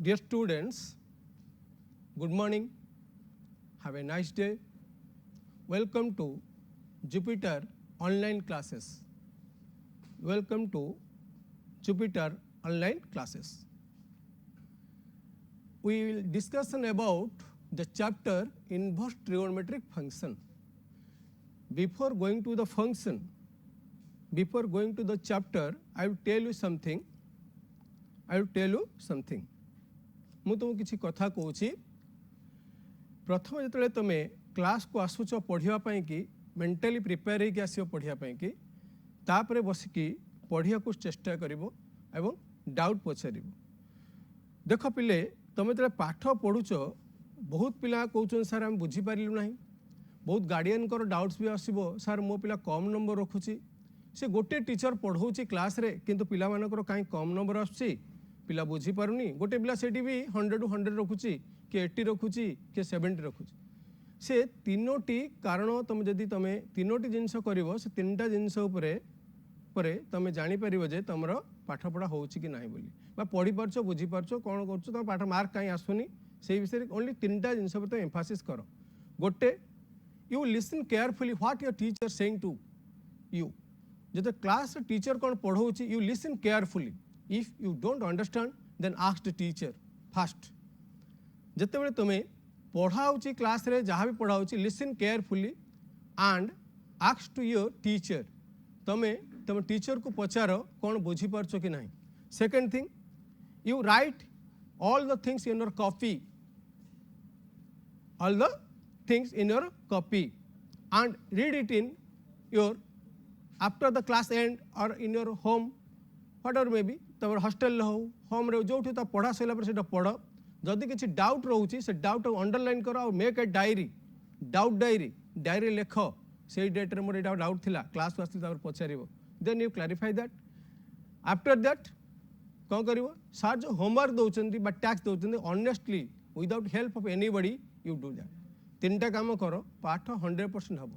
Dear students, good morning. Have a nice day. Welcome to Jupyter online classes. Welcome to Jupyter online classes. We will discuss about the chapter inverse trigonometric function. Before going to the function, before going to the chapter, I will tell you something. ମୁଁ ତୁମକୁ କିଛି କଥା କହୁଛି। ପ୍ରଥମେ ଯେତେବେଳେ ତୁମେ କ୍ଲାସ୍କୁ ଆସୁଛ ପଢ଼ିବା ପାଇଁକି ମେଣ୍ଟାଲି ପ୍ରିପେୟାର ହେଇକି ଆସିବ ପଢ଼ିବା ପାଇଁକି, ତାପରେ ବସିକି ପଢ଼ିବାକୁ ଚେଷ୍ଟା କରିବ ଏବଂ ଡାଉଟ୍ ପଚାରିବ। ଦେଖ ପିଲେ, ତୁମେ ଯେତେବେଳେ ପାଠ ପଢ଼ୁଛ ବହୁତ ପିଲା କହୁଛନ୍ତି ସାର୍ ଆମେ ବୁଝିପାରିଲୁ ନାହିଁ। ବହୁତ ଗାର୍ଡ଼ିଆନଙ୍କର ଡାଉଟ୍ସ ବି ଆସିବ, ସାର୍ ମୋ ପିଲା କମ୍ ନମ୍ବର ରଖୁଛି। ସେ ଗୋଟେ ଟିଚର ପଢ଼ଉଛି କ୍ଲାସ୍ରେ କିନ୍ତୁ ପିଲାମାନଙ୍କର କାହିଁ କମ୍ ନମ୍ବର ଆସୁଛି, ପିଲା ବୁଝିପାରୁନି। ଗୋଟେ ପିଲା ସେଠି ବି 100 ରୁ 100 ରଖୁଛି, କିଏ 80 ରଖୁଛି, କିଏ 70 ରଖୁଛି। ସେ ତିନୋଟି କାରଣ ଯଦି ତୁମେ ତିନୋଟି ଜିନିଷ କରିବ, ସେ ତିନିଟା ଜିନିଷ ପରେ ତୁମେ ଜାଣିପାରିବ ଯେ ତୁମର ପାଠପଢ଼ା ହେଉଛି କି ନାହିଁ ବୋଲି, ବା ପଢ଼ିପାରୁଛ, ବୁଝିପାରୁଛ, କ'ଣ କରୁଛ, ତୁମ ପାଠ ମାର୍କ କାହିଁ ଆସୁନି, ସେଇ ବିଷୟରେ ଓନ୍ଲି ତିନିଟା ଜିନିଷ ଉପରେ ତୁମେ ଏମ୍ଫାସିସ୍ କର। ଗୋଟେ, you listen carefully what your teacher saying to you. ଯେତେବେଳେ କ୍ଲାସ୍ରେ ଟିଚର କ'ଣ ପଢ଼ଉଛି, you listen carefully. If you don't understand, then ask the teacher first. ଯେତେବେଳେ ତୁମେ ପଢ଼ାଉଛି କ୍ଲାସ୍ରେ ଯାହା ବି ପଢ଼ାଉଛି, listen carefully and ask to your teacher. ତୁମେ ତୁମ ଟିଚରକୁ ପଚାର କ'ଣ ବୁଝିପାରୁଛ କି ନାହିଁ। Second thing, you write all the things in your copy. All the things in your copy and read it in your after the class end or in your home, whatever may be, तुम hostel हो, home रे, जो तो पढ़ा सैला पर सेटा पढ़। जदि किसी डाउट रोचे से डाउट अंडरलाइन कर और make a diary, doubt diary लेख, से डेट रे मोर एटा डाउट थिला, क्लास को आसी पचारिबो, then you clarify that. After that कौन करिवो, सर जो होमवर्क दउचंदी बा टैक्स दउचंदी, honestly without help of anybody you do that. तीनटा काम करो, पाठ 100% हबो,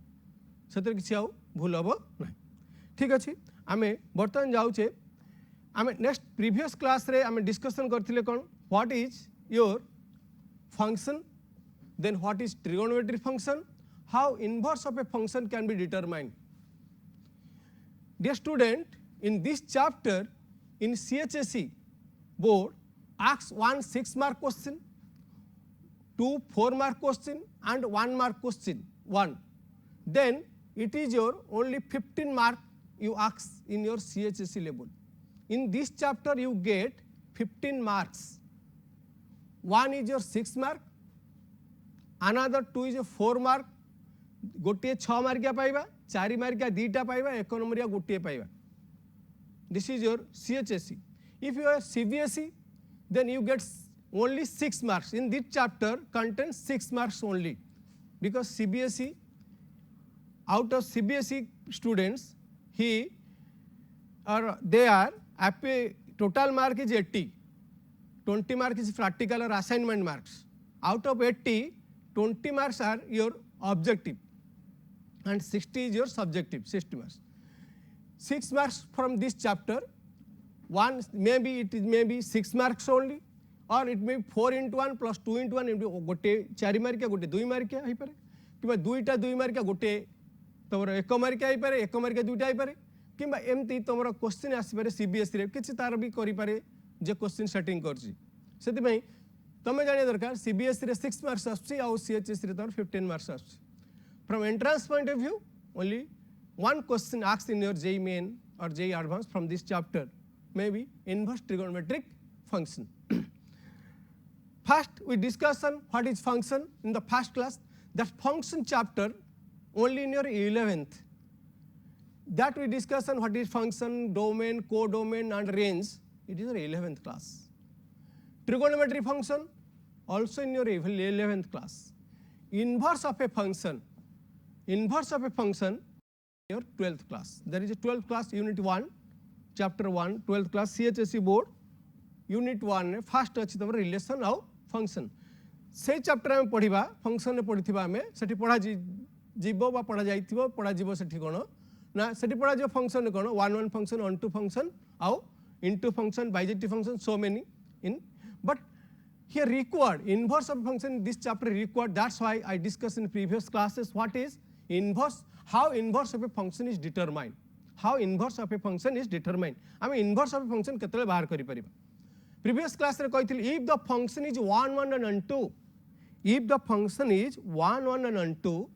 सेतर किछि आउ भूल हबो नाही। ठीक अछि, आमे बर्तमान जाउचे। आमे नेक्स्ट प्रीवियस क्लास रे आमे डिस्कशन करथिले कोन, what is your function, then what is trigonometry function, how inverse of a function can be determined. Dear student, in this chapter in CHSE board asks 1 6 mark question, 2 4 mark question and 1 mark question 1. Then it is your only 15 mark you ask in your CHSE level. In this chapter you get 15 marks. One is your 6 mark, another 2 is your 4 mark, गोटे 6 मार्किया पाइबा, 4 मार्किया 2टा पाइबा, 1 नंबरिया गोटे पाइबा। This is your CHSE. If you are CBSE, then you get only 6 marks. In this chapter contains 6 marks only, because CBSE, out of CBSE students, they are total mark is 80, 20 mark is practical or assignment marks. Out of 80, 20 marks are your objective and 60 is your subjective, 60 marks. 6 marks from this chapter, one maybe it is maybe 6 marks only, or it may be 4 into 1 plus 2 into 1, गोटे 4 मार्किया गोटे 2 मार्किया हो पारे, कि 2टा 2 मार्किया गोटे तुम 1 मार्किया हो पारे, 1 मार्किया 2टा हो पारे, कि एमती तुम क्वेश्चन आसपे CBSE रे किसी तार भी करें जे क्वेश्चन सेटिंग करछि। सेतिपई तुम जानिया दरकार CBSE रे 6 मार्क्स आछि और CHSE रे तुम 15 मार्क्स आछि। From entrance point of view, only one question asked in your JEE Main or JEE Advanced from this chapter, maybe inverse trigonometric function. First we discuss on what is function in the first class. That function chapter only in your 11th. That we discuss on what is function, domain, codomain and range. It is your 11th class. Trigonometry function also in your 11th class. Inverse of a function, your 12th class. There is a 12th class, unit 1, chapter 1, 12th class CHSE board, unit 1 रे first अछि तमर relation और function. से chapter में पढ़िबा, function में पढ़िथिबा हमें सेठी पढ़ा जीवो बा पढ़ा जाइथिबो, पढ़ा जीवो सेठी कोन ना, सेठी पढ़ा जीवो फंक्शन कोन 1 1 फंक्शन, 1 2 फंक्शन और into function, bijective function, so many in. But here required inverse of a function in this chapter required. That's why I discussed in previous classes what is inverse, how inverse of a function is determined, how inverse of a function is determined. आम inverse of a function केतले बाहर करि परिबा. Previous class रे कहिथिल if the function is 1 1 and unto, if the function is 1 1 and unto,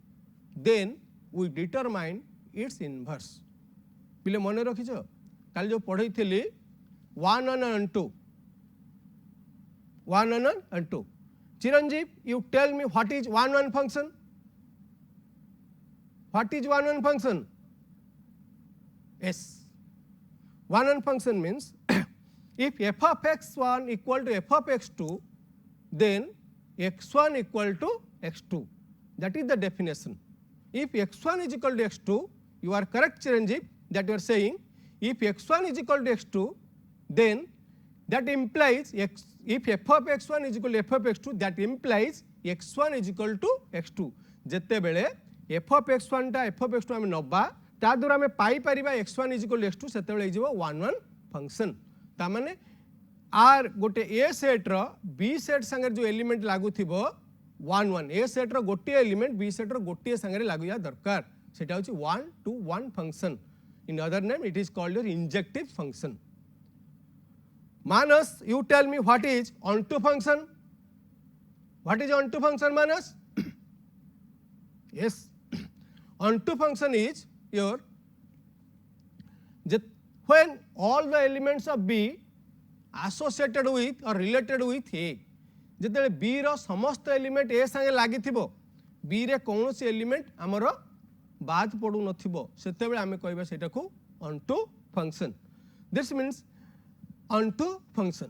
then we determine its inverse. पिले मन रखिछ काल जो पढैथिली 1 1 and unto, 1 1 and unto. Chiranjeev, you tell me what is 1 1 function? What is 1 1 function? Yes. 1 1 function means if f of x1 equal to f of x2, then x1 equal to x2. That is the definition. If x1 is equal to x2, you are correct, Chiranjeev, that you are saying if x1 is equal to x2, then that implies if f of x1 is equal to f of x2, that implies x1 is equal to x2. जते बेले f of x1 टा f of x2 आम नबा ता द्वारा आम पाई परिबा x1 is equal to x2 सेते बेले हिजबो 1 1 फंक्शन. ता माने आर गोटे ए सेट रो बी सेट संगे जो एलिमेंट लागू थिबो 1 1, ए सेट रो गोटे एलिमेंट बी सेट रो गोटे संगे लागू या दरकार, सेटा होची 1 2 1 function. In other name it is called your injective function. Manas, you tell me what is onto function? What is onto function, Manas? Yes, onto function is your when all the elements of B associated with or related with A. जेते B रो समस्त element A संगे लागि थिबो, B रे कोनोसी element हमरो बाद पडु नथिबो, सेते बेले आमे कहबा सेटा को onto function. This means onto function.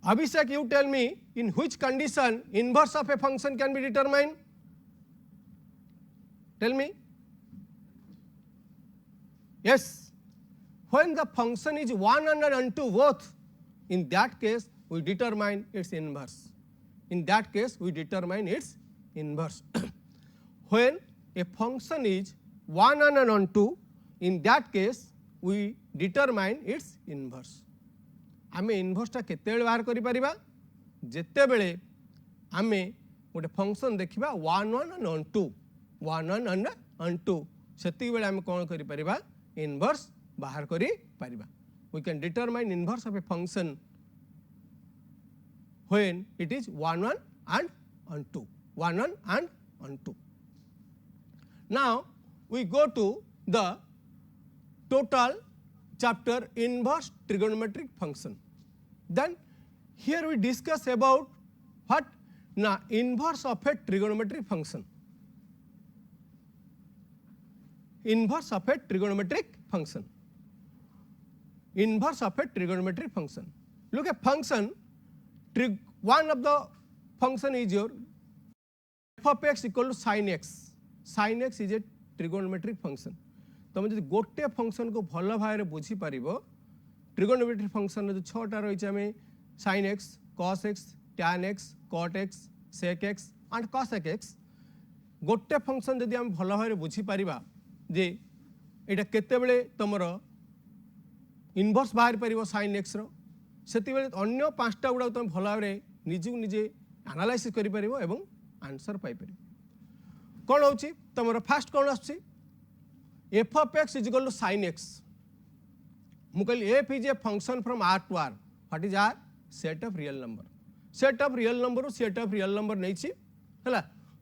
Abhishek, you tell me in which condition inverse of a function can be determined? Tell me. Yes, when the function is 1 and unto both, in that case we determine its inverse. In that case we determine its inverse. When a function is 1 and unto, in that case we determine its inverse. आमे inverse टा केते बेले बाहर करि परिबा जेते बेले आमे गोटे फंक्शन देखिबा 1 1 and unto, 1 1 and unto, सेति बेले आमे कोन करि परिबा इनवर्स बाहर करि परिबा. We can determine inverse of a function when it is 1 1 and unto, 1 1 and unto. Now we go to the total chapter inverse trigonometric function. Then here we discuss about what? Now inverse of a trigonometric function. Inverse of a trigonometric function. Inverse of a trigonometric function. Look at function. One of the function is your f of x equal to sin x. Sin x is a trigonometric function. तुम जब गोटे function को भल भाव बुझी पार trigonometric function जो 6टा रही है sin x, cos x, tan x, cot x, sec x and cosec x. गोटे फंक्शन जदि आम भल भाव बुझी पार जे एटा केते बेले तुमर इनवर्स बाहर पार sin x रो सेति बेले अन्य 5टा गुडा तुम भल भाव निजु निजे एनालाइसिस करि परिबो एवं आंसर पाई परिबो. कौन होची तुमर फास्ट कौन आछी f of x is equal to sin x. Mukul f is a function from R to R. What is R? Set of real number. Set of real number set of real number नहीं छी हला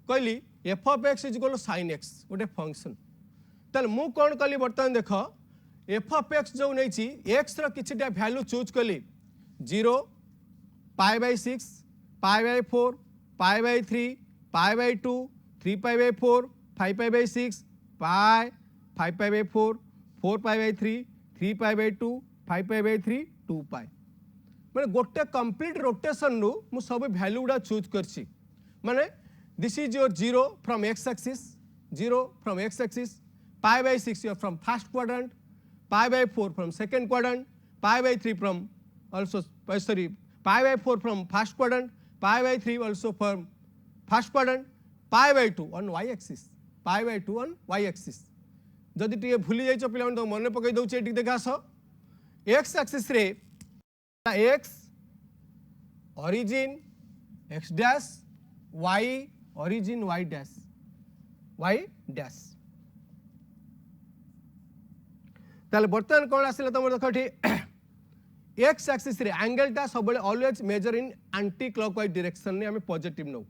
कहली f of x is equal to sin x गोटे function. तल मु कौन कली बर्तमान देख f of x जो नहीं छी x रो किछटा वैल्यू चूज कली 0, pi by 6, pi by 4, pi by 3, pi by 2, 3 pi by 4, 5 pi by 6, pi 5 pi by 4, 4 pi by 3, 3 pi by 2, 5 pi by 3, 2 pi. माने गोटे कंप्लीट रोटेशन रू मु सब वैल्यू गुडा चूज करछि. माने this is your 0 from x axis, 0 from x axis, pi by 6 your from first quadrant, pi by 4 from second quadrant, pi by 3 from also sorry pi by 4 from first quadrant, pi by 3 also from first quadrant, pi by 2 on y axis, pi by 2 on y axis. जदि टिके भूली जाइछ पिला मन तो मन पकई दउछ eighty देखास x axis रे x origin x dash y origin y dash ताले बर्तमान कौन आसिला तुम देख ये एक्स एक्सिस रे एंगलटा सब always measure in anti clockwise direction ने हमें पॉजिटिव नौ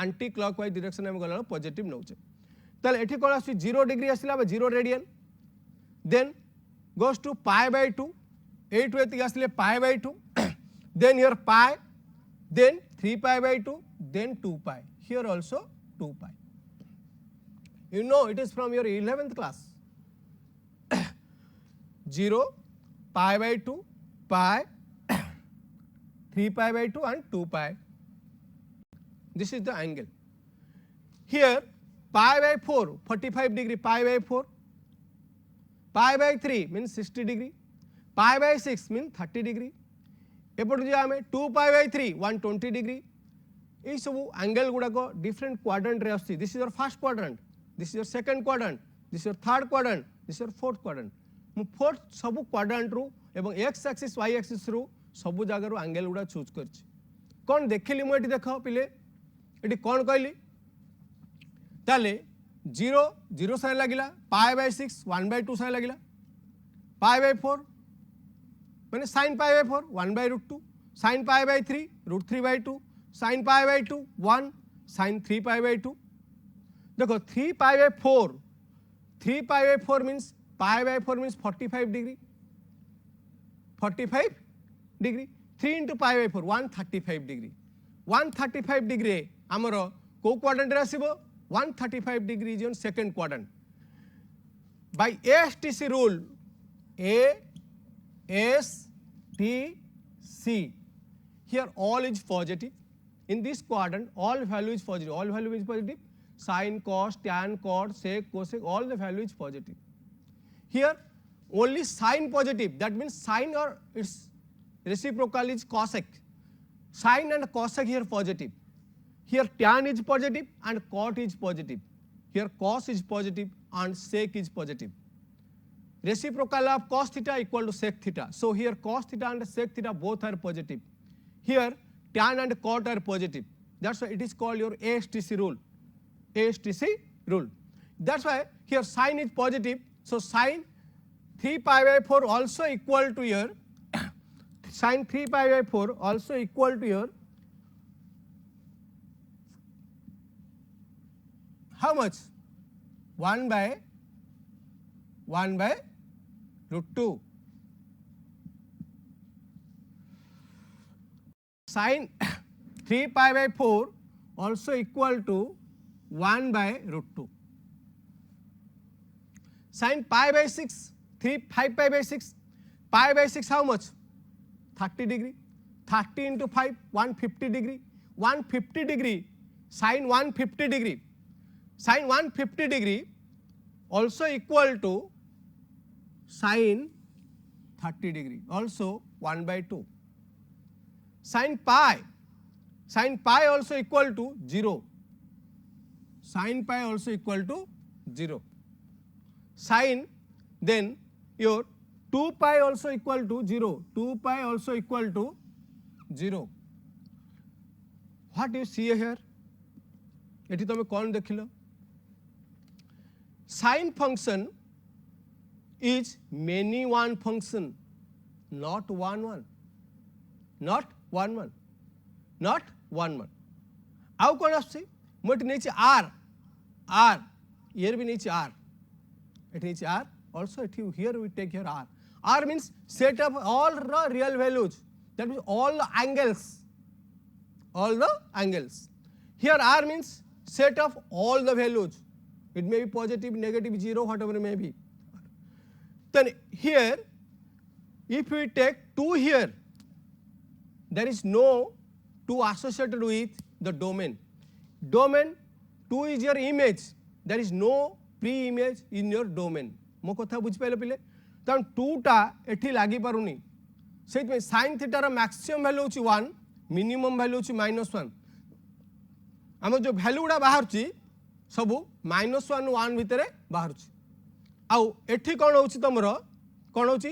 एंटी क्लॉकवाइज डायरेक्शन में गला पॉजिटिव नौचे ताले एठी कौन आसी 0 डिग्री आसिला 0 radian then goes to pi by 2 8 एति आसिले pi by 2 then here pi then 3 pi by 2 then 2 pi here also 2 pi you know it is from your 11th class 0 pi by 2 pi 3 pi by 2 and 2 pi this is the angle here pi by 4 45 degree pi by 4 pi by 3 means 60 degree pi by 6 means 30 degree एपट जो आम 2 pi by 3 120 degree ये सब angle गुड़ाक different quadrant रे आसी this is your first quadrant this is your second quadrant this is your third quadrant this is your fourth quadrant मु fourth सब quadrant रु एवं एक्स एक्सिस वाई एक्सिस रु सब जगह रु एंगल गुड़ा चूज करछि कोन देखिली मु एटी देखो पिले एटी कोन कहली ताले 0 0 साइन लागिला pi by 6 1 by 2 साइन लागिला pi by 4 माने sin pi by 4 1 by root 2 sin pi by 3 root 3 by 2 sin pi by 2 1 sin 3 pi by 2 देखो 3 pi by 4 means pi by 4 means 45 degree 3 into pi by 4 135 degree 135 degree हमरो को quadrant रे आसीबो 135 degree is on second quadrant by ASTC rule ASTC here all is positive in this quadrant all value is positive sin cos tan cot sec cosec all the value is positive here only sin positive that means sin or its reciprocal is cosec sin and cosec here positive here tan is positive and cot is positive here cos is positive and sec is positive reciprocal of cos theta equal to sec theta so here cos theta and sec theta both are positive here tan and cot are positive that's why it is called your ASTC rule that's why here sin is positive so sin 3 pi by 4 also equal to your sin 3 pi by 4 also equal to your how much 1 by root 2 sin 3 pi by 4 also equal to 1 by root 2 sin pi by 6 5 pi by 6 pi by 6 how much 30 degree 30 into 5 150 degree 150 degree sin 150 degree sin 150 degree also equal to sin 30 degree also 1 by 2 sin pi also equal to 0 sin pi also equal to 0 sin then your 2 pi also equal to 0 2 pi also equal to 0 what do you see here एठी तुम कौन देखिलो sin function is many one function not one आउ कौन आछी मोट नीचे r here भी नीचे r एठी नीचे r also here we take here r means set of all the real values that means all the angles here r means set of all the values it may be positive negative 0 whatever it may be then here if we take 2 here there is no 2 associated with the domain 2 is your image there is no pre-image in your domain मो कथा बुझ पाइले पिले तन 2 टा एठी लागि पारुनी set में sin थीटा रा मैक्सिमम वैल्यू होची 1 मिनिमम वैल्यू होची -1 हम जो वैल्यू उडा बाहरची सब -1 1 भितरे बाहरची आउ एठी कोन होची तमरो कोन होची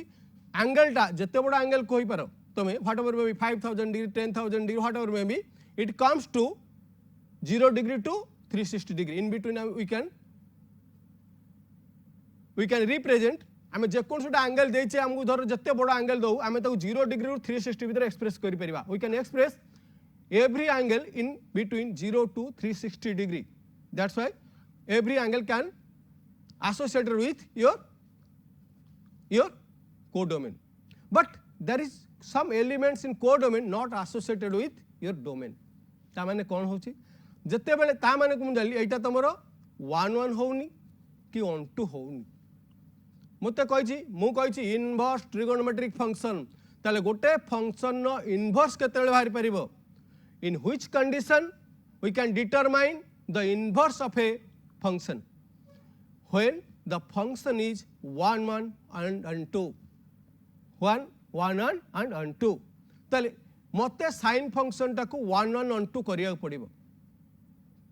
एंगल टा जते बडा एंगल कोइ पारो तुम्हें whatever may be 5000 degree 10000 degree whatever may be, it comes to 0 degree to 360 degree. In between we can represent आम जेको एंगल देचे आमको धर जिते बड़ एंगल दो आम 0 डिग्री रु 360 भितर एक्सप्रेस कर परिबा. We can express every angle in between 0 to 360 degree. That's why every angle can associated with your codomain. But there is some elements in codomain not associated with your domain. ता माने कौन होची जते बेले ता माने को जाली एटा तमरो 1 1 होउनी कि 1 2 होउनी मते कहिची मु कहिची इनवर्स ट्रिगोनोमेट्रिक फंक्शन ताले गोटे फंक्शन नो इनवर्स केतेले बाहर परिबो. In which condition we can determine the inverse of a function? When the function is 1 1 and 2. 1 1 and 2. ताले मते sin function टाको 1 1 and 2 करिया पड़िबो.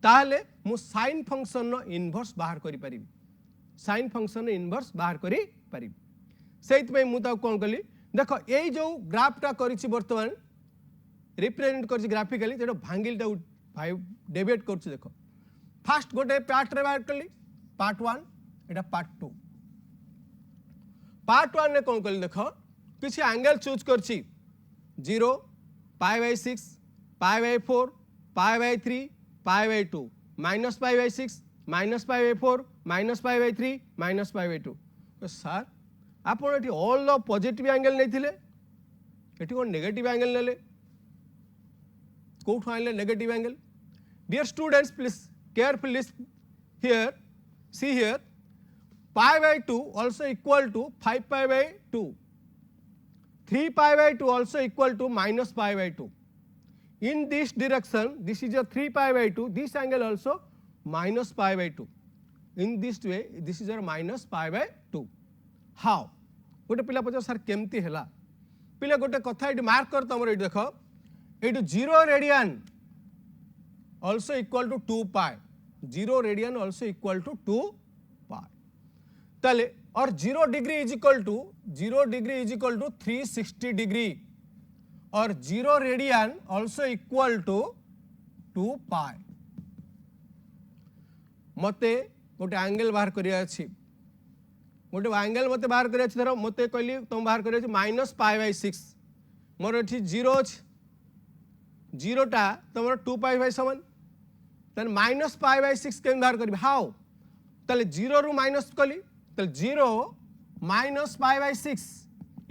ताले मु sin function नो इनवर्स बाहर करि परिबी. sin function नो इनवर्स बाहर करि परिबी. सेइत पे मु ता कोन कली देखो एई जो ग्राफ टा करिछि वर्तमान रिप्रेजेंट कर ग्राफिकली जेटा भांगिलटा भाई डेविएट कर देखो फास्ट गोटे पार्ट रे बाहर कली पार्ट 1 एटा पार्ट 2. पार्ट 1 ने कौन कली देखो किसी एंगल चूज करछि 0 π/6 π/4 π/3 π/2 -π/6 -π/4 -π/3 -π/2. सर आप ऑल द पॉजिटिव एंगल नहीं थिले एटी कोन नेगेटिव एंगल नेले कोठ आइले negative angle. Dear students please carefully here see here π/2 also equal to 5π/2 3π/2 also equal to -π/2. in this direction this is a 3π/2 this angle also -π/2. in this way this is a -π/2. how गोटे पिला पचार sir केमती हैला पिला गोटे कथा eighty mark कर तमर eighty देखो eighty 0 radian also equal to 2 pi 0 radian also equal to 2 pi ताले और 0 degree is equal to 360 degree और 0 radian also equal to 2 pi. मते गोटे एंगल बाहर करिया अछि गोटे एंगल मते बाहर करिया अछि धरो मते कहली तुम बाहर करिया अछि -π/6 मोर एठी 0 अछि 0 टा तमर 2 π/7 तन -π/6 केन बाहर करबी हाउ तले 0 रु माइनस कली तले 0 -π/6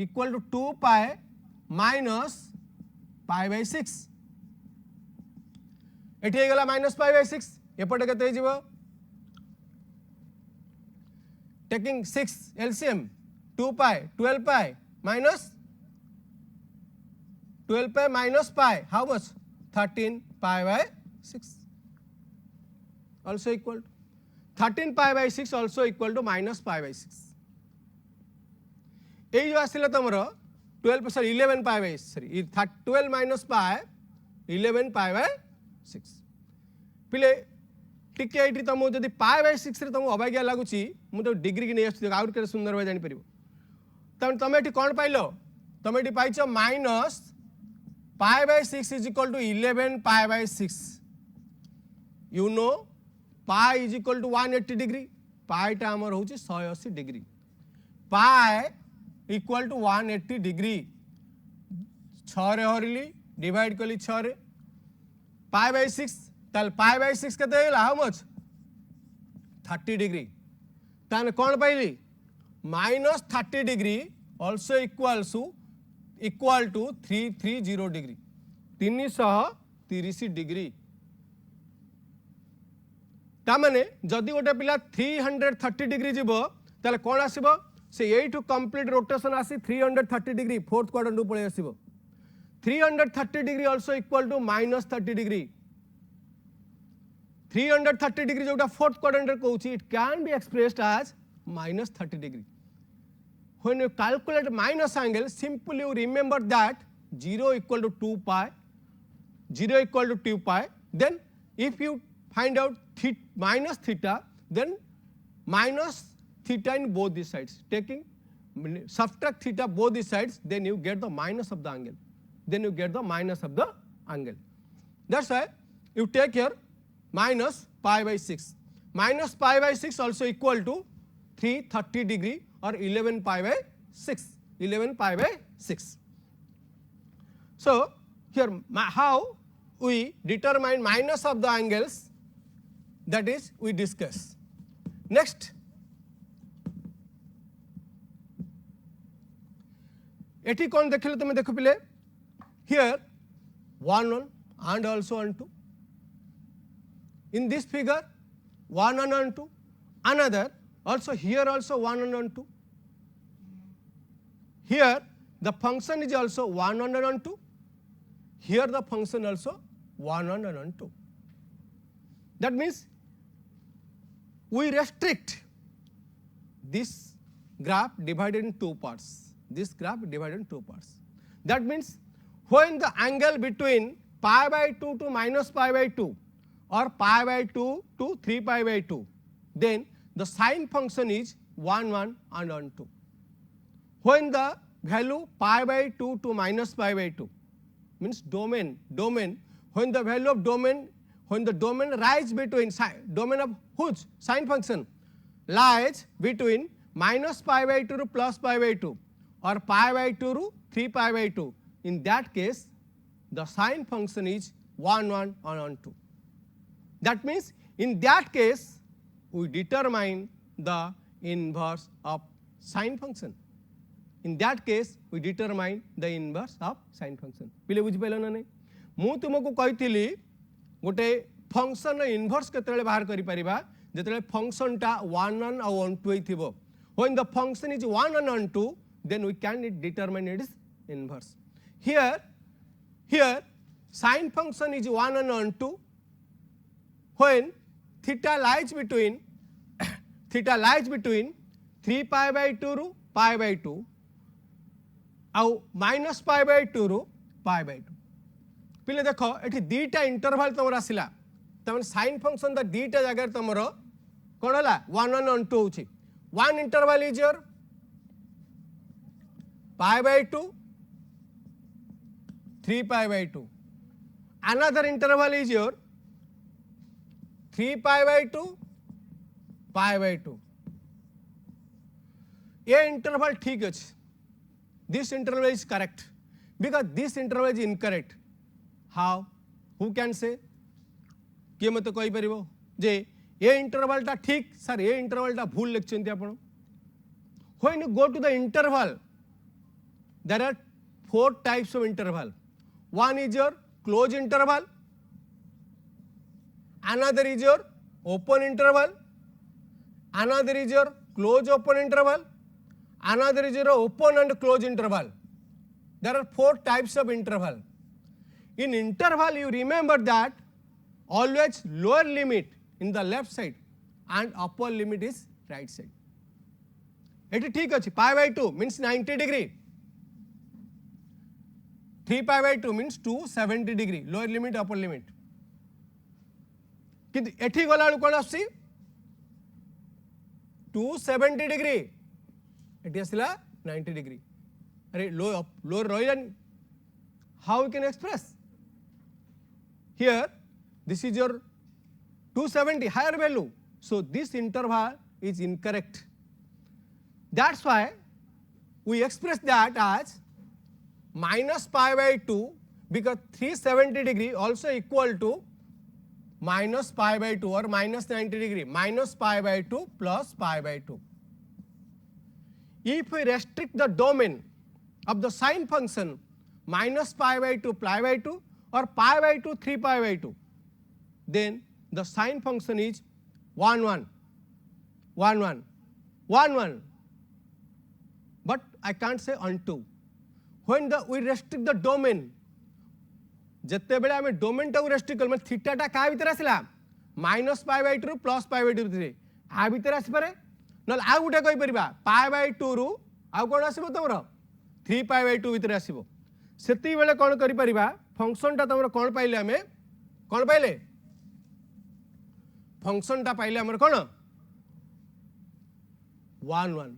इक्वल टू 2 π -π/6 एठी हे गला -π/6 एपटे केते हे जिवो taking 6 LCM 2 pi 12 pi minus 12 pi minus pi how much 13 π/6 also equal to 13 π/6 also equal to -π/6. ए जो आसिला तमरो 12 सॉरी 11 π/6 सॉरी 12 minus pi 11 π/6 पिले टिके एटी तुम जदि π/6 रे तुम अबाग्या लागुची मु तो डिग्री की नहीं आसु आउट के सुंदर भाई जानि परिबो तम तुम एटी कोन पाइलो तुम eighty पाइछो -π/6 is equal to 11 π/6 you know pi is equal to 180 degree pi टा हमर होची 180 degree pi equal to 180 degree 6 रे हरली डिवाइड कली 6 रे π/6 ताल π/6 केते हेला हाउ मच 30 डिग्री तान कोन पाइली -30 degree also equal to 330 degree 330 degree ता माने जदि गोटे पिला 330 डिग्री जीवो ताले कोन आसीबो से एठू कंप्लीट रोटेशन आसी 330 डिग्री फोर्थ क्वाड्रेंट रु पळे आसीबो 330 degree also equal to -30 degree 330 degree जोटा फोर्थ क्वाड्रेंट रे कहूची it can be expressed as -30 degree. When you calculate minus angle simply you remember that 0 equal to 2 pi 0 equal to 2 pi then if you find out minus theta then minus theta in both the sides taking subtract theta both the sides then you get the minus of the angle. then you get the minus of the angle. That's why you take here minus pi by 6. Minus pi by 6 also equal to 330 degree or 11 pi by 6. 11 pi by 6. So here how we determine minus of the angles, that is we discuss. Next, eighty कौन देखिले तुम देखो पिले, here 1 1 and also 1 2. In this figure 1 and 2, another also here also 1 and 2. Here the function is also 1 and 2. Here the function also 1 and 2. That means we restrict this graph divided in two parts. This graph divided in two parts. That means when the angle between pi by 2 to minus pi by 2 or pi by 2 to 3 pi by 2, then the sine function is 1 1 and 1 2. When the value pi by 2 to minus pi by 2 means domain, when the value of domain, when the domain lies between, domain of whose sine function lies between minus pi by 2 to plus pi by 2 or pi by 2 to 3 pi by 2, in that case the sine function is 1 1 and 1 2. That means in that case we determine the inverse of sine function. In that case we determine the inverse of sine function. पिले बुझी pile ना नहीं, मु तुमको कहिथिली गोटे function inverse केतले बाहर करि परिबा जेतले function टा 1 1 और 1 2 थिबो. When the function is 1 and 1 2, then we can determine its inverse. Here sine function is 1 and 1 2 when theta lies between 3 pi by 2 ru pi by 2 ଆଉ माइनस पाई बाय 2 ରୁ पाई by 2. पिले देखो एठी दीटा इंटरवल तमर आसिला, तमन साइन फंक्शन दा दीटा जगह तमर कोन हला 1 1 and 2 होची. One interval is your pi by 2 3 pi by 2. Another interval is your 3 pi by 2 pi by 2. ये इंटरवल ठीक अछि. This interval is correct because this interval is incorrect. How? Who can say? किए मत कहि परिबो जे ये interval टा ठीक sir ये इंटरवल टा भूल लिखछन्ती आपण. When you go to the interval, there are 4 types of interval. One is your closed interval, another is your open interval, another is your closed open interval, another is your open and closed interval. There are 4 types of interval. In interval you remember that always lower limit in the left side and upper limit is right side. Eighty ठीक अछि. pi by 2 means 90 degree. 3 pi by 2 means 270 degree. Lower limit upper limit. किंतु एठी गला कोन आसी 270 degree. एटी आसिला 90 degree. अरे lower रहिलानी. How we can express? Here this is your 270 higher value. So this interval is incorrect. That's why we express that as minus pi by 2 because 370 degree also equal to minus pi by 2 or minus 90 degree. Minus pi by 2 plus pi by 2. If we restrict the domain of the sine function minus pi by 2 pi by 2 or pi by 2 3 pi by 2, then the sine function is 1 1 1 1 1 1. But I can't say on 2. When we restrict the domain, जत्ते बेले आमे domain टा restrict कर मतलब theta टा का भीतर आसिला minus pi by 2 रु प्लस पाई बाय 2 भितर आ भीतर आसी पारे न आ गुटे कहि परिबा पाई बाय 2 रु आ कोन आसीबो तमरो 3 पाई बाय 2 भीतर आसीबो. सेती बेले कोन करि परिबा फंक्शन टा तमरो कोन पाइले आमे कोन पाइले फंक्शन टा पाइले हमर कोन 1 1.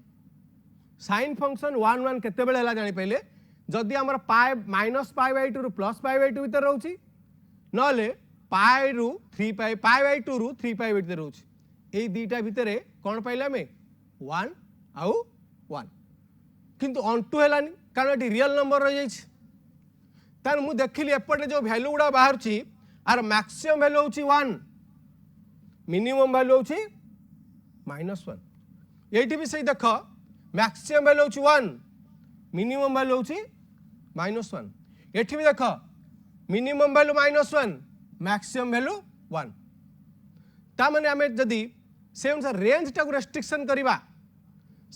साइन फंक्शन 1 1 केते बेले हला जानि पाइले जदि आमर पाए माइनस पाए बाय 2 रु प्लस पाए बाय 2 भीतर रहउची नले पाए रु 3 पाए पाए बाय 2 रु 3 पाए भीतर रहउची एई दीटा भितरे कोन पाइला में 1 आउ 1 किंतु ऑन टू हेलानी कारण एटी रियल नंबर रह जाइछ तार मु देखिली एपटे जो वैल्यू गुडा बाहर छी आर मैक्सिमम वैल्यू होची 1 मिनिमम वैल्यू होची -1 एटी भी सही देख मैक्सिमम वैल्यू होची 1 मिनिमम वैल्यू होची -1 एठी भी देख मिनिमम वैल्यू -1 मैक्सिमम वैल्यू 1 ता माने हमें जदी से अनुसार रेंज टा को रेस्ट्रिक्शन करिबा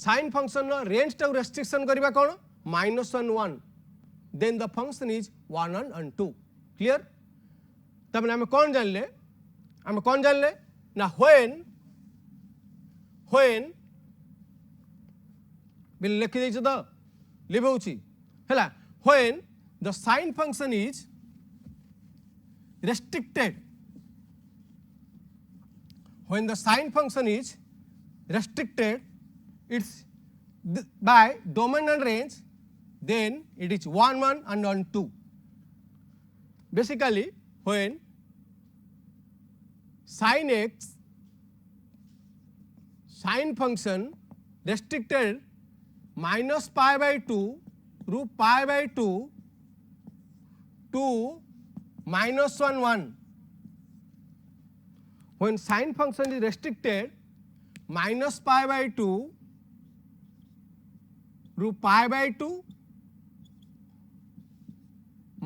साइन फंक्शन रो रेंज टा को रेस्ट्रिक्शन करिबा कोन -1 1 then the function is 1 and 2 clear तब हमें कौन जानले ना when बिल लिखि दैछ तो लिबौची हला when the sine function is restricted it's by domain and range then it is 1 1 and 1 2 basically when sine function restricted minus pi by 2 ru pi by 2 to minus 1 1 when sine function is restricted minus pi by 2 ru pi by 2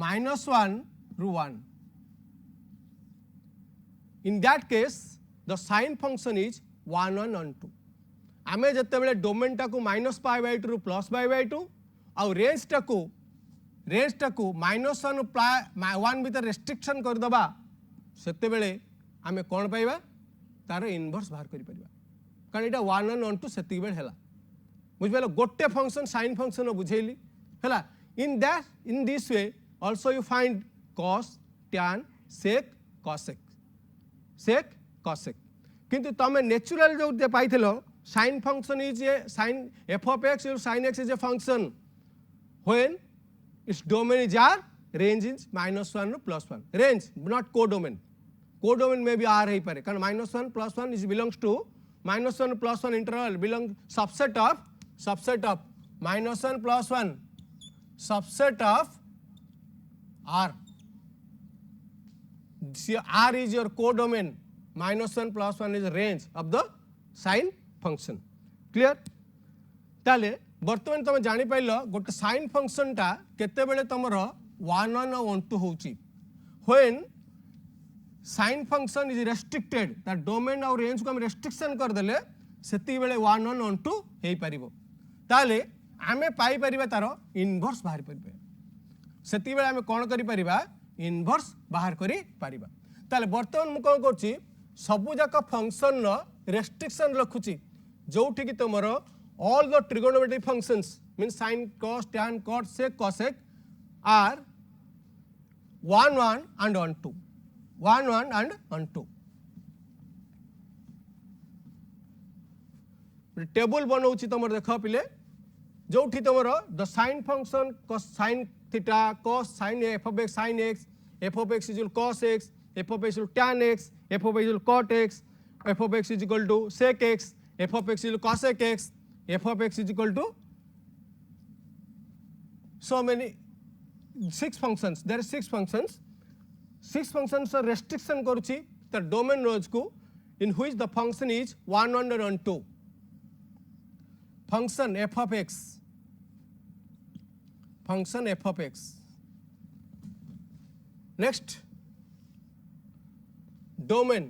minus 1 ru 1 in that case the sine function is 1 1 and 2 आमे जते बेले domain टा को minus pi by 2 रु plus pi by 2 आ range टा को -1 1 भीतर रेस्ट्रिक्शन कर दबा सेते बेले आमे कोन पाइबा तार इनवर्स बाहर करि परिबा कारण एटा 1 1 2 सेति बेले हेला बुझबेलो गोटे फंक्शन साइन फंक्शन बुझेली हेला in this way also you find cos tan sec cosec किंतु तमे नेचुरल जो दे पाइथिलो sin function is a sin f of x or sin x is a function when its domain is r range is -1 to +1 range not codomain may be r hai pare कारण -1 +1 is belongs to -1 to +1 interval belong subset of -1 +1 subset of r r is your codomain -1 +1 is range of the sin function clear ताले बर्तमान तुम जानी pilo गोटे sin function टा केते बेले तमरो 1 1 और 1 2 होची when sin function is restricted ता डोमेन और रेंज को हम रेस्ट्रिक्शन कर देले सेति बेले 1 1 1 2 हेई परिबो ताले आमे पाई परिबा तारो इनवर्स बाहर परिबे सेति बेले आमे कोन करि परिबा इनवर्स बाहर करि परिबा ताले बर्तमान मु कोन करछि सबु जाक फंक्शन नो रेस्ट्रिक्शन रखुछि जोठी कि तमरो all the trigonometric functions means sin cos tan cot sec cosec are 1 1 and 1 2 1 1 and 1 2 table बनौछि तमर देख पिले जोठी तमरो the sin function cos sin theta cos sin f of x sin x f of x is equal cos x f of x is equal tan x f of x is equal cot x f of x is equal to sec x f of x is equal to cosec x f of x is equal to so many 6 functions there are 6 functions are restriction करूछि the domain rows को in which the function is 1 1 and 2 function f of x next domain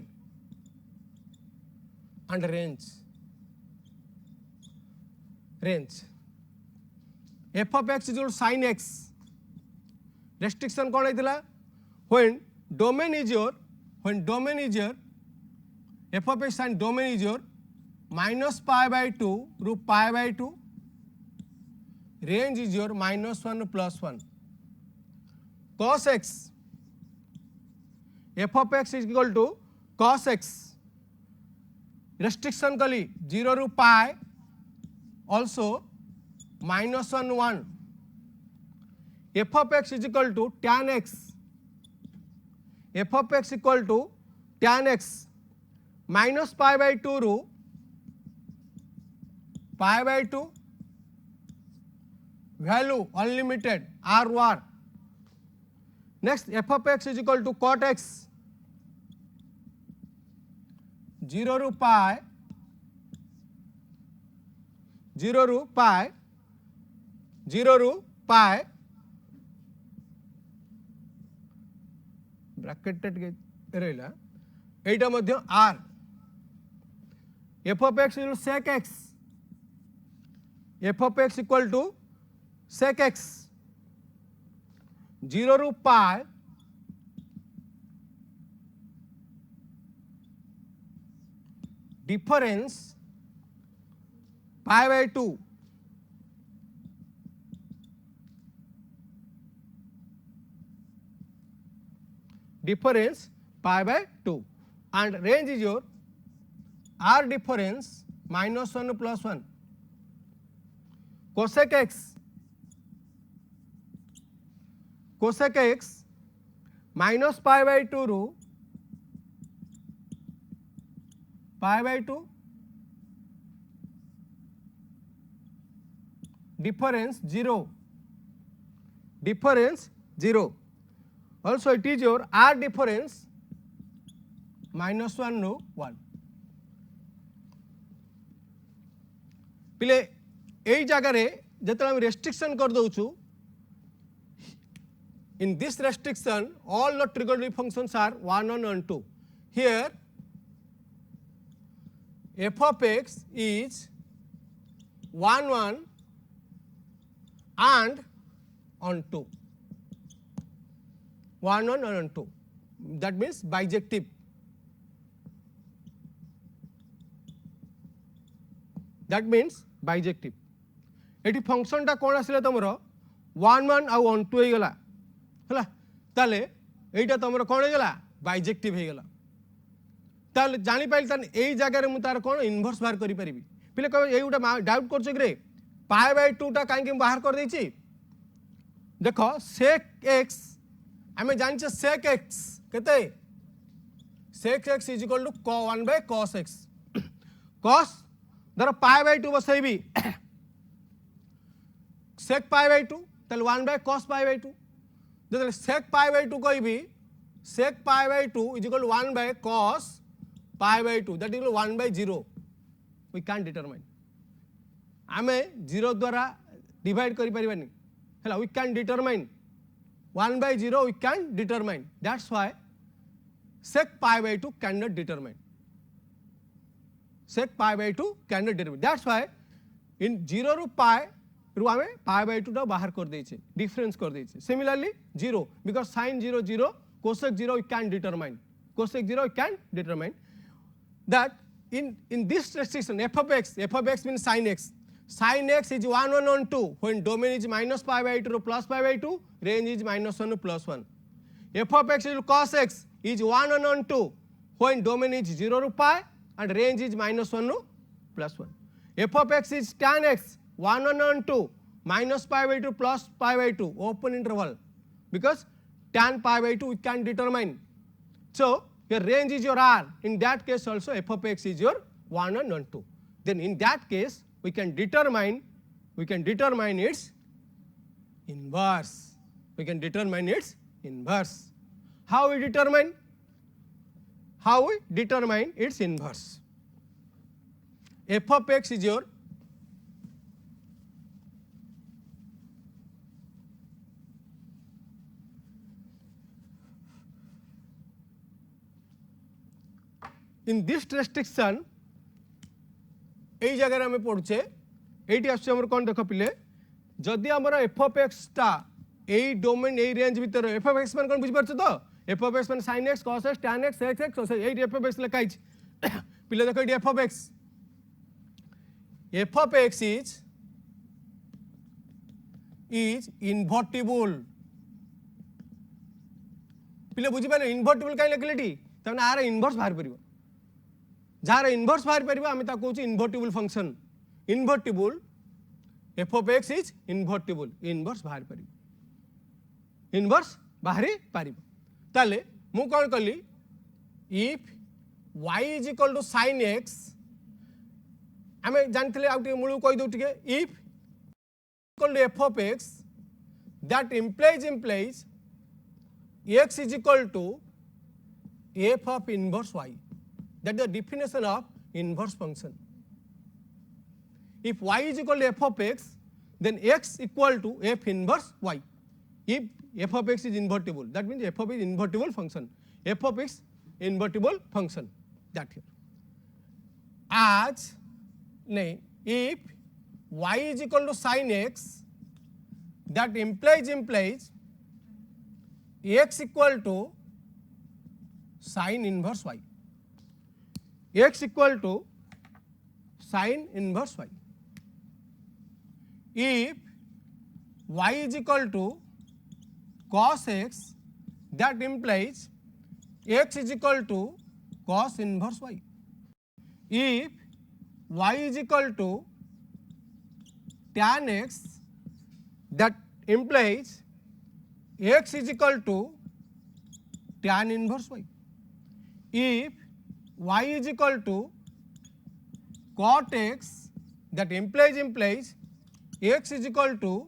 and range f of x is equal to sin x restriction कौन है when domain is your f of x and domain is your minus pi by 2 ru pi by 2 range is your -1 to +1 cos x f of x is equal to cos x restriction कली 0 ru pi also -1 1 f of x is equal to tan x, f of x equal to tan x minus pi by 2 रु pi by 2 value unlimited r war. Next f of x is equal to cot x 0 रु पाई 0 रु पाई 0 रु पाई bracketed रहा एटा मध्य r. F of x equal sec x, f of x equal to sec x 0 रु पाई difference पाई by 2 difference pi by 2 and range is your r difference minus 1 plus 1 cosec x minus pi by 2 ru pi by 2 difference 0 also it is your r difference minus 1 ru 1 पिले एई जगह रे जतले हम restriction कर दउछु in this restriction all the trigonometric functions are 1 1 and 2. Here f of x is 1 1 and on 2, 1 1 and 2, that means bijective. That means bijective. Eighty function टा कौन आसिला तुमर 1 1 आउ 1 2 हे गला हला ताले एटा तुमर कौन हे गला बाइजेक्टिव हे गला ताले जानि पाइल तान एई जगह रे मु तार कौन इनवर्स बाहर करि परिबी पिले कह एई उटा डाउट करछ रे पाई बाय 2 टा काहे कि बाहर कर देछि देखो sec x हमें जानि छ sec x केते sec x is equal to 1 by cos x cos धर पाई बाय 2 बसैबी sec पाई बाय 2 तले 1 बाय cos पाई बाय 2 जतले sec पाई बाय 2 कहबी sec पाई by 2 is equal to 1 by cos पाई by 2 that is 1 by 0 we can determine आमे 0 द्वारा डिवाइड करि परिबानी हला we can determine 1 by 0 we can determine that's why sec पाई by 2 can not determine sec pi by 2 cannot determine. That's why in 0 ru pi ru ame pi by 2 टा बाहर कर देइछे difference कर देइछे. Similarly 0 because sin 0 0 cosec 0 we can determine, cosec 0 we can determine that in this restriction f of x means sin x is 1 1 on 2 when domain is minus pi by 2 to plus pi by 2 range is minus 1 to plus 1. F of x is cos x is 1 1 on 2 when domain is 0 to pi and range is minus 1 to plus 1. F of x is tan x 1 1 on 2 minus pi by 2 plus pi by 2 open interval because tan pi by 2 we can determine. So your range is your r. In that case also f of x is your 1 1 on 2. Then in that case we can determine its inverse. We can determine its inverse. How we determine its inverse? F of x is your in this restriction एई जगह हमें पढ़ुचे eighty आछे हमर कोन देखो पिले जदि हमर f of x ता एई domain एई range भीतर f of x मान कोन बुझि परछ तो f of x मान sin x cos x tan x sec x cos AE f of x लिखाइ छ पिले देखो eighty f of x is invertible. पिले बुझि पाले इनवर्टिबल काई लिखलेटी तने आर इनवर्स बाहर परिबो जार इनवर्स बाहर परिबो आमे ता कहूची invertible function invertible f of x is invertible inverse बाहर परिबो इनवर्स बाहरी पारिब ताले मु कौन कली if y is equal to sin x आम जानते आउ मूल कहीदे टे if equal to f of x that implies x is equal to f of inverse y. That is the definition of inverse function. If y is equal to f of x, then x equal to f inverse y. If f of x is invertible, that means f of x is invertible function. F of x invertible function. That here. As if y is equal to sin x, that implies x equal to sin inverse y. X equal to sin inverse y. If y is equal to cos x, that implies x is equal to cos inverse y. If y is equal to tan x, that implies x is equal to tan inverse y. If y is equal to cot x, that implies x is equal to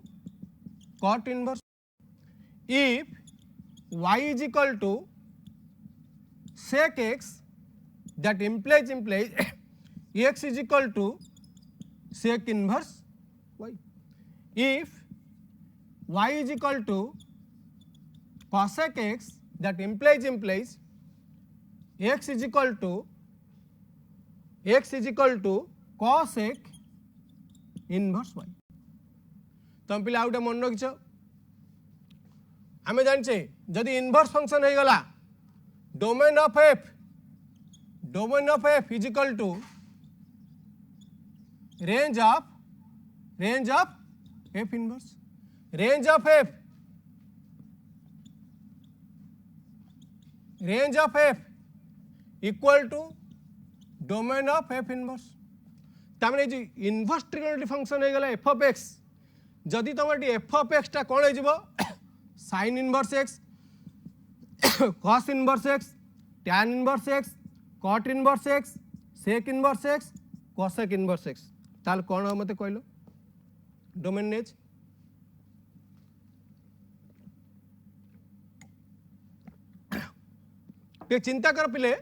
cot inverse. If y is equal to sec x, that implies x is equal to sec inverse y. If y is equal to cosec x, that implies x is equal to cosec inverse y. तुम पिला गोटे मन रखिछ आम जाने जदि inverse function हो गला domain of f is equal to range of f inverse. Range of f equal to domain of f inverse. तामने जी इनवर्स ट्रिगोनोमेट्रिक फंक्शन हो गला f of x, जदि तुम f of x टा कौन हो sin inverse x, cos inverse x, tan inverse x, cot inverse x, sec inverse x, cosec inverse x, ताल कौन हो मते कहलो डोमेन नेज. चिंता कर पिले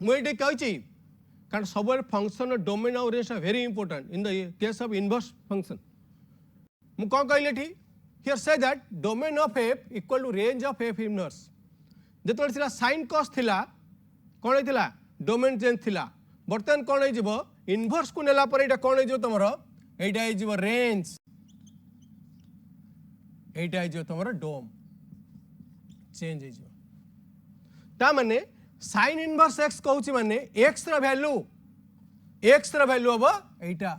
मुझे कही कारण सब फंक्शन डोमेन और range are very important in the case of inverse function. मु कौन कहले ठी here say that domain of f equal to range of f inverse. जेतबेले थिला sin cos थिला कौन होइथिला डोमेन चेंज थिला. बर्तमान कौन हो जिवो इनवर्स को नेला पर एटा कौन हो जिवो तमरो एटा हो जिवो रेंज, एटा हो जिवो तमरो डोम चेंज हो जिवो. ता माने sin इनवर्स x कहूँ माने x रो वैल्यू हम एटा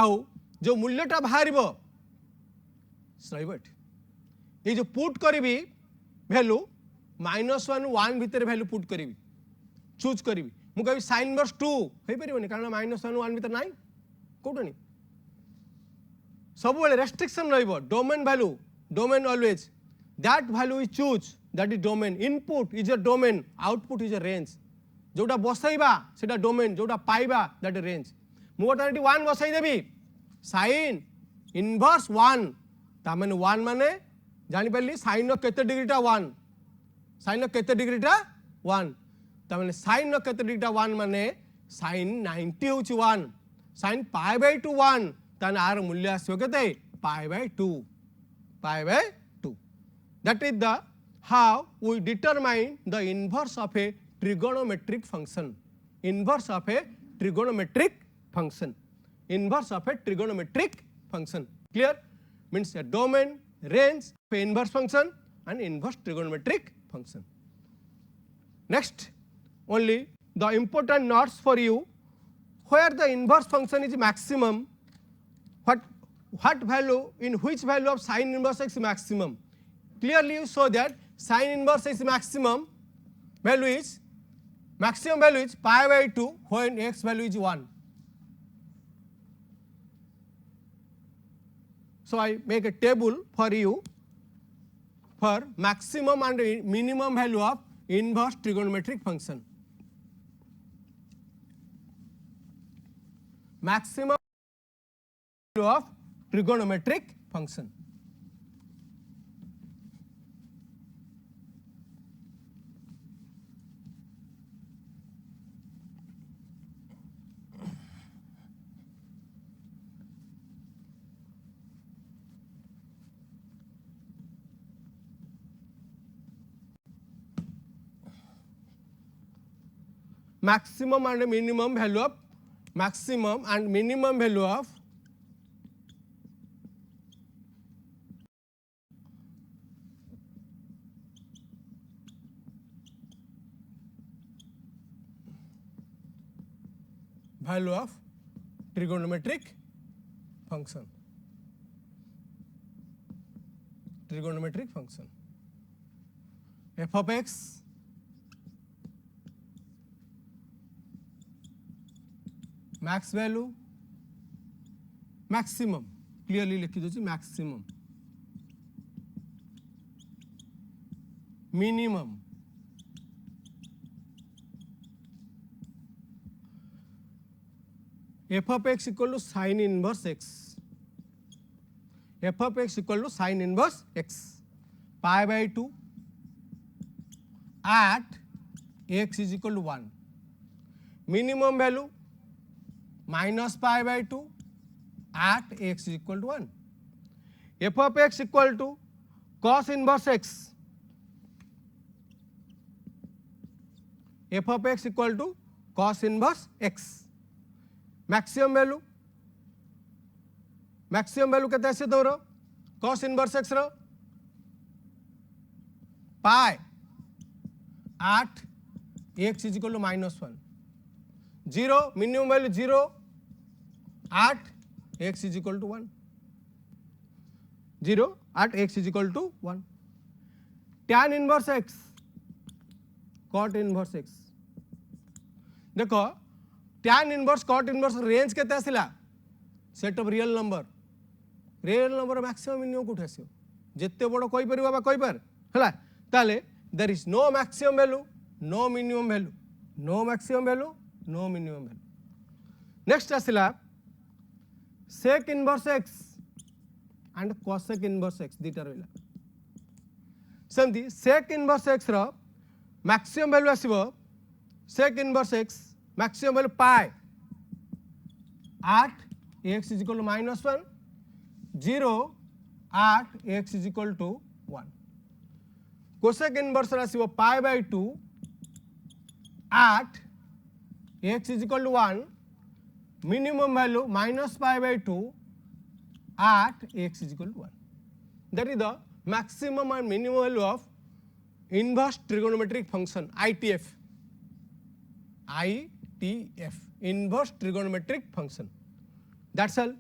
आउ जो मूल्यटा बाहर ये जो पुट करी वैल्यू -1 1 भितर वैल्यू पुट करी चूज करी मु कहि sin इनवर्स 2 होई परिबनी कारण -1 1 भितर नाही कोटनी सब बेले रेस्ट्रिक्शन रहइबो domain value domain always that value is choose that is domain. Input is a domain, output is a range. जोटा बसैबा सेटा डोमेन, जोटा पाइबा दैट इज रेंज. मु बर्तमान 1 बसै देबी sin इनवर्स 1 ता माने 1 माने जानि परली sin नो केते डिग्रीटा 1 sin नो केते डिग्रीटा 1 ता माने sin नो केते डिग्रीटा 1 माने sin 90 होची 1 sin π/2 1 ताने आर मूल्य आसो केते π/2 that is the how we determine the inverse of a trigonometric function. Inverse of a trigonometric function. Inverse of a trigonometric function. Clear? Means a domain, range of a inverse function and inverse trigonometric function. Next, only the important notes for you. Where the inverse function is maximum, what value, in which value of sin inverse x is maximum. Clearly you show that sin inverse x maximum value is π/2 when x value is 1. So I make a table for you for maximum and minimum value of inverse trigonometric function. Maximum value of trigonometric function. Maximum and minimum value of value of trigonometric function. Trigonometric function. F of x max value maximum clearly लिखी दो maximum minimum f of x equal to sin inverse x. F of x equal to sin inverse x pi by 2 at x is equal to 1. Minimum value minus pi by 2 at x is equal to 1. F of x equal to cos inverse x. F of x equal to cos inverse x. Maximum value कहते हैं ऐसे दो रो cos inverse x रो pi at x is equal to -1. 0 minimum value 0 at x is equal to 1. 0 at x is equal to 1. Tan inverse x cot inverse x. देखो tan inverse cot inverse range केते आसिला set of real number maximum minimum कोठे आसियो जेते बड़ कोइ परिबा बा कोइ पर हला ताले there is no maximum value no minimum value no maximum value no minimum value. Next आसिला sec inverse x and cosec inverse x दीटा रहिला सेमती sec inverse x रो मैक्सिमम वैल्यू आसीबो sec inverse x maximum value pi at x is equal to -1, 0 at x is equal to 1. Cosec inverse आसीबो pi by 2 at x is equal to 1, minimum value minus pi by 2 at x is equal to 1. That is the maximum and minimum value of inverse trigonometric function ITF. Inverse trigonometric function. That's all.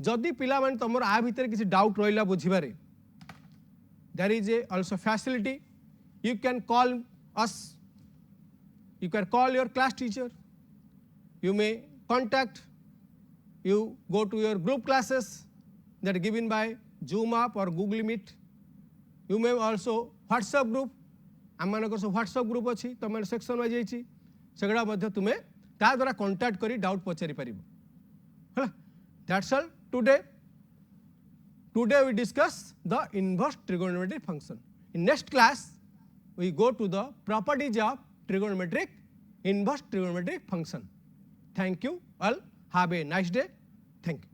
जदि पिला माने तमर आ भितर किसी doubt रहिला बुझिबारे there is a also facility. You can call us, you can call your class teacher, you may contact, you go to your group classes that are given by Zoom app or Google Meet. You may also WhatsApp group, आमମାନଙ୍କର ସବୁ WhatsApp group ଅଛି ତମର section wise ହେଇଛି ସେगड़ा ମଧ୍ୟ तुमे ता द्वारा contact करी doubt पचारि परिबो हला. That's all today. Today we discuss the inverse trigonometric function. In next class we go to the properties of inverse trigonometric function. Thank you all. Have a nice day. Thank you.